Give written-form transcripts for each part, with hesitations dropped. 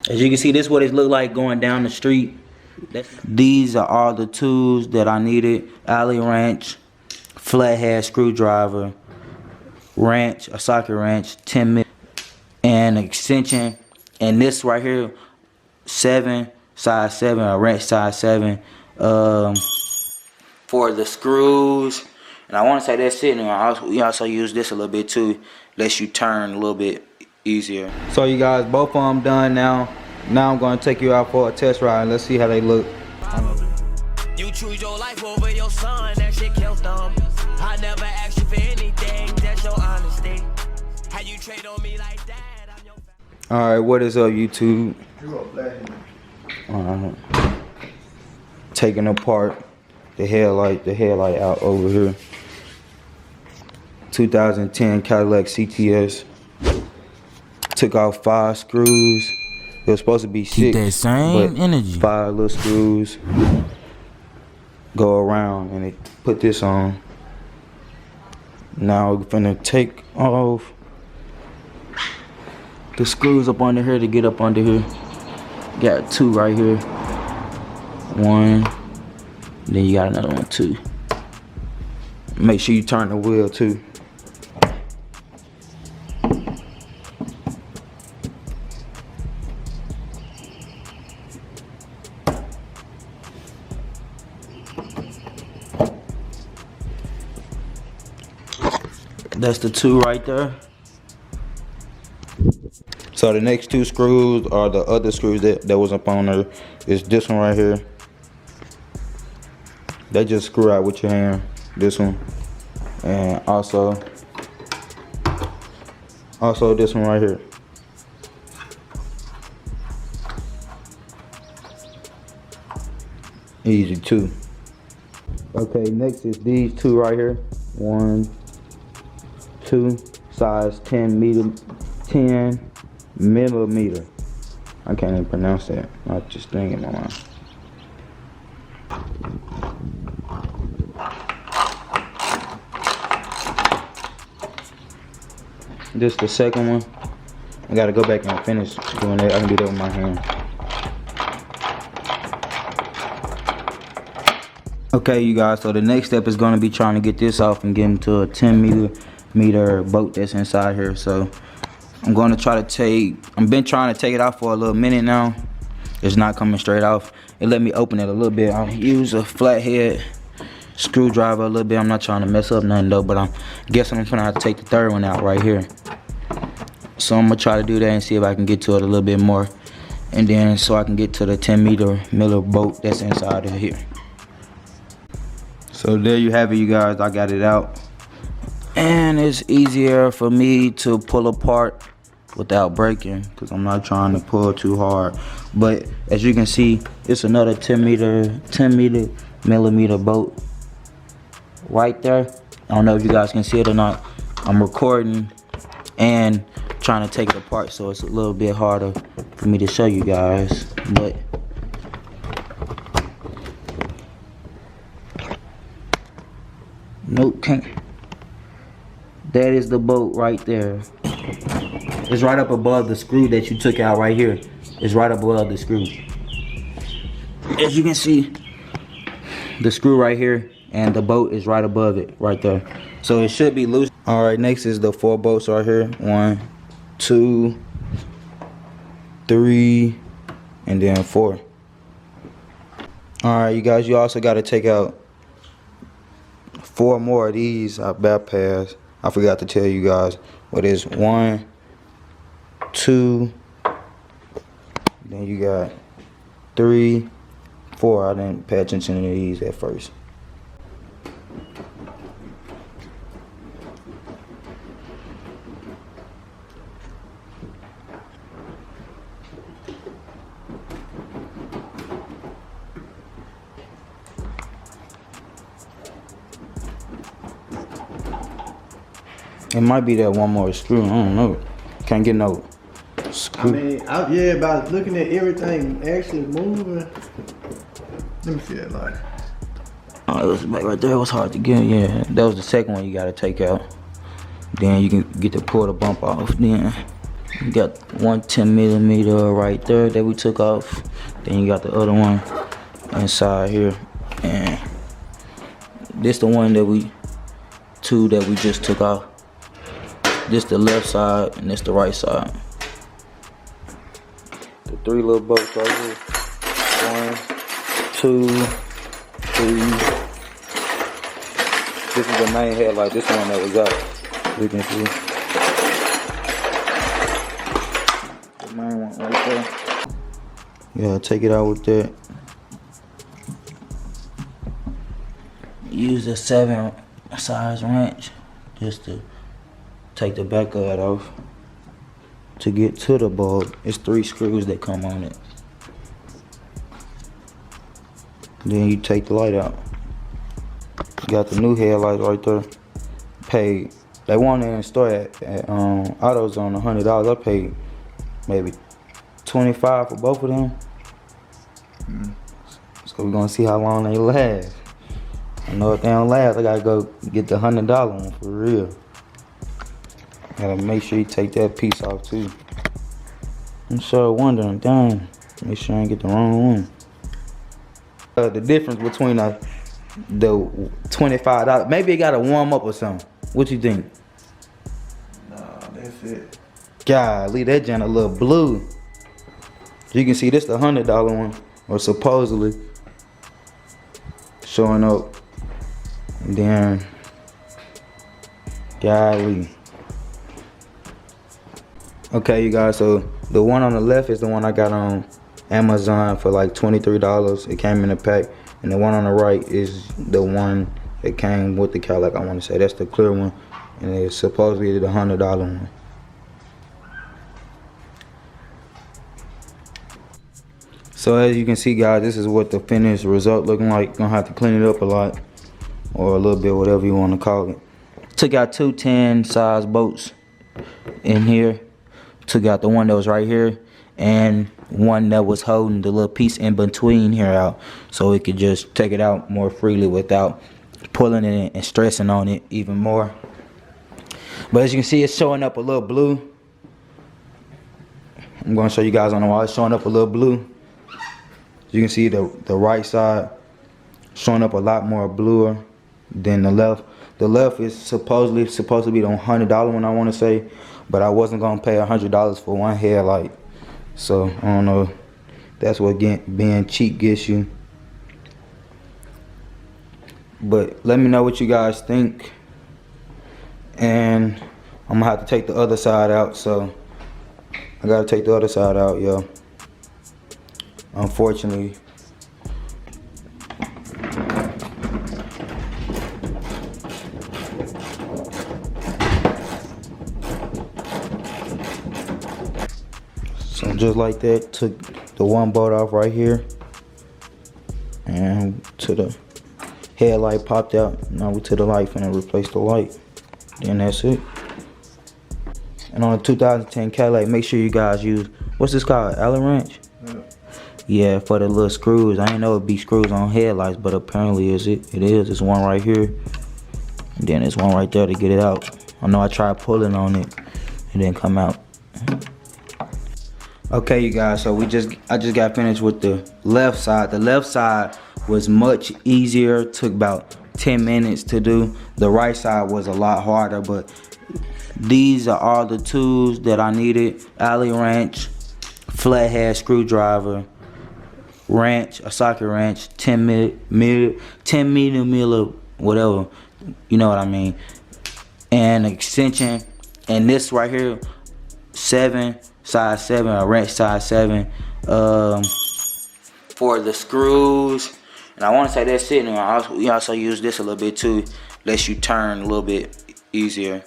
As you can see, this is what it looked like going down the street. These are all the tools that I needed. Alley wrench, flathead screwdriver, wrench, a socket wrench, 10mm, and an extension. And this right here, size 7, a wrench size 7, for the screws. And I want to say that's it. And we also use this a little bit too. Lets you turn a little bit easier. So you guys, both of them done now. Now I'm going to take you out for a test ride. Let's see how they look. You choose your life over your son, that shit killed them. I never asked you for anything, that's your honesty. How you trade on me like that? I'm your... Alright, what is up, YouTube? Taking apart the headlight out over here. 2010 Cadillac CTS. Took out 5 screws. It was supposed to be 6. Keep that same but energy. 5 little screws go around, and they put this on. Now we're gonna take off the screws up under here to get up under here. Got 2 right here. 1. Then you got another one, 2. Make sure you turn the wheel too. That's the 2 right there. So the next 2 screws are the other screws that was up on there. It's this one right here. They just screw out with your hand. This one. And also this one right here. Easy too. Okay, next is these 2 right here. 1, 2, size 10 millimeter. I can't even pronounce that. I just think in my mind. This is the second one. I gotta go back and finish doing that. I can do that with my hand. Okay, you guys, so the next step is going to be trying to get this off and get into a 10 meter bolt that's inside here. So I'm going to try to I've been trying to take it off for a little minute now. It's not coming straight off. It let me open it a little bit. I'll use a flathead screwdriver a little bit. I'm not trying to mess up nothing though, but I'm guessing I'm gonna have to take the third one out right here. So I'm gonna try to do that and see if I can get to it a little bit more, and then so I can get to the 10 meter bolt that's inside of here. So there you have it, you guys. I got it out, and it's easier for me to pull apart without breaking because I'm not trying to pull too hard. But as you can see, it's another 10 millimeter bolt right there. I don't know if you guys can see it or not. I'm recording and trying to take it apart, so it's a little bit harder for me to show you guys, but nope, can't. That is the bolt right there. It's right up above the screw that you took out right here. It's right up above the screw. As you can see, the screw right here and the bolt is right above it, right there. So it should be loose. All right, next is the 4 bolts right here. 1, 2, 3, and then 4. All right, you guys, you also got to take out 4 more of these. I bypassed. I forgot to tell you guys what is 1, 2, then you got 3, 4. I didn't pay attention to these at first. It might be that one more screw. I don't know. Can't get no screw. I mean, yeah, by looking at everything actually moving. Let me see that light. Oh, it was back right there. It was hard to get. Yeah, that was the second one you gotta take out. Then you can get to pull the bump off. Then You got one 10mm right there that we took off. Then you got the other one inside here. And this the one that two that we just took off. This the left side and this the right side. The 3 little bolts right here. 1, 2, 3. This is the main headlight. This one that was out. You can see. The main one right there. Yeah, take it out with that. Use a 7 size wrench just to take the back of it off. To get to the bulb, it's 3 screws that come on it. Then you take the light out. You got the new headlights right there. Paid. They wanted in the store at AutoZone $100. I paid maybe $25 for both of them. So we're gonna see how long they last. I know if they don't last, I gotta go get the $100 one for real. Gotta make sure you take that piece off too. I'm sure wondering, dang, make sure I ain't get the wrong one. The difference between the $25, maybe it gotta warm up or something. What you think? Nah, that's it. Golly, that joint a little blue. You can see this the $100 one, or supposedly showing up. And then, golly. Okay, you guys, so the one on the left is the one I got on Amazon for like $23. It came in a pack. And the one on the right is the one that came with the Cadillac, I want to say. That's the clear one. And it's supposedly the $100 one. So as you can see, guys, this is what the finished result looking like. Gonna have to clean it up a lot. Or a little bit, whatever you want to call it. Took out 2 10 size bolts in here. Took out the one that was right here and one that was holding the little piece in between here out, so we could just take it out more freely without pulling it and stressing on it even more. But as you can see, it's showing up a little blue. I'm going to show you guys on the wall. It's showing up a little blue. You can see the right side showing up a lot more bluer than the left. The left is supposed to be the $100 one, I want to say, but I wasn't gonna pay $100 for one headlight. So I don't know. That's what being cheap gets you. But let me know what you guys think, and I'm gonna have to take the other side out. So I gotta take the other side out, yo. Unfortunately. So just like that, took the one bolt off right here, and to the headlight popped out. Now we to the light, finna replace the light. Then that's it. And on the 2010 Cadillac, make sure you guys use, what's this called, Allen wrench? Yeah, for the little screws. I didn't know it'd be screws on headlights, but apparently it is. There's one right here, and then there's one right there to get it out. I know I tried pulling on it, it didn't come out. Okay, you guys, so I just got finished with the left side. The left side was much easier, took about 10 minutes to do. The right side was a lot harder, but these are all the tools that I needed. Allen wrench, flathead screwdriver, wrench, a socket wrench, 10 millimeter, whatever, you know what I mean, and extension, and this right here, size 7, a wrench size 7, for the screws. And I want to say that's it. And we also use this a little bit too, lets you turn a little bit easier,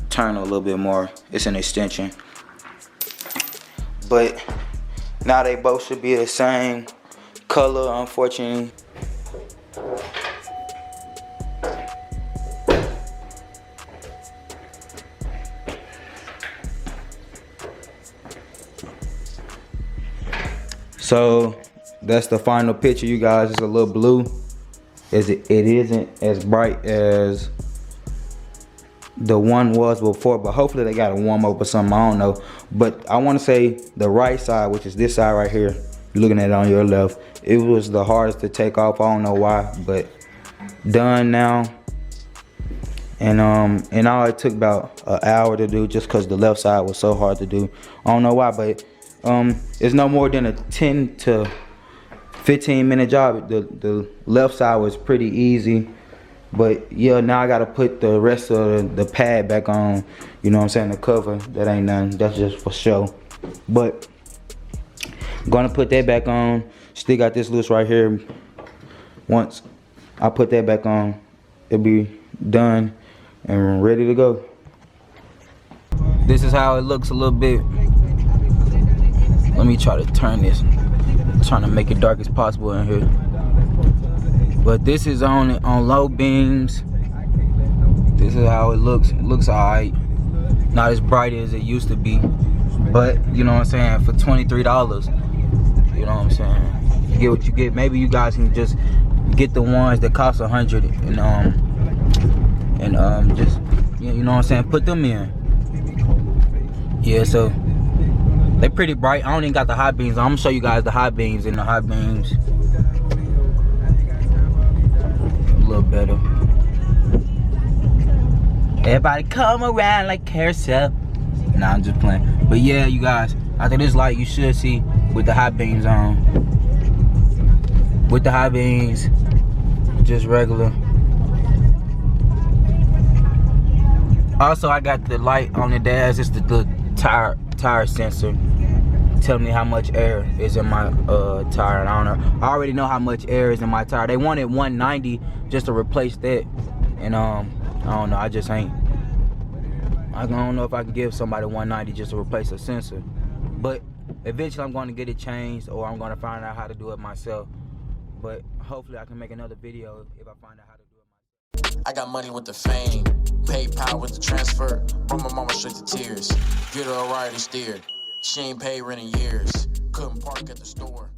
turn a little bit more. It's an extension. But now they both should be the same color, unfortunately. So that's the final picture, you guys. It's a little blue. It isn't as bright as the one was before, but hopefully they got a warm up or something, I don't know. But I want to say the right side, which is this side right here, looking at it on your left, it was the hardest to take off. I don't know why, but done now. And all it took about an hour to do, just because the left side was so hard to do. I don't know why, but it's no more than a 10 to 15 minute job. The left side was pretty easy. But yeah, now I gotta put the rest of the pad back on. You know what I'm saying? The cover, that ain't nothing. That's just for show. But I'm gonna put that back on. Still got this loose right here. Once I put that back on, it'll be done and ready to go. This is how it looks a little bit. Let me try to turn this. I'm trying to make it dark as possible in here. But this is on low beams. This is how it looks. It looks alright. Not as bright as it used to be. But you know what I'm saying, for $23, you know what I'm saying, you get what you get. Maybe you guys can just get the ones that cost $100 and just, you know what I'm saying, put them in. Yeah, so they pretty bright. I don't even got the high beams. I'm gonna show you guys the high beams and the high beams. A little better. Everybody come around like carousel. Nah, I'm just playing. But yeah, you guys, after this light, you should see with the high beams on. With the high beams, just regular. Also, I got the light on the dash. It's the tire sensor. Tell me how much air is in my tire. And I don't know. I already know how much air is in my tire. They wanted 190 just to replace that. And I don't know. I just ain't. I don't know if I can give somebody 190 just to replace a sensor. But eventually I'm going to get it changed, or I'm going to find out how to do it myself. But hopefully I can make another video if I find out how to do it myself. I got money with the fame, paid power with the transfer, brought my mama straight to tears. Get her a ride and steer. She ain't paid rent in years, couldn't park at the store.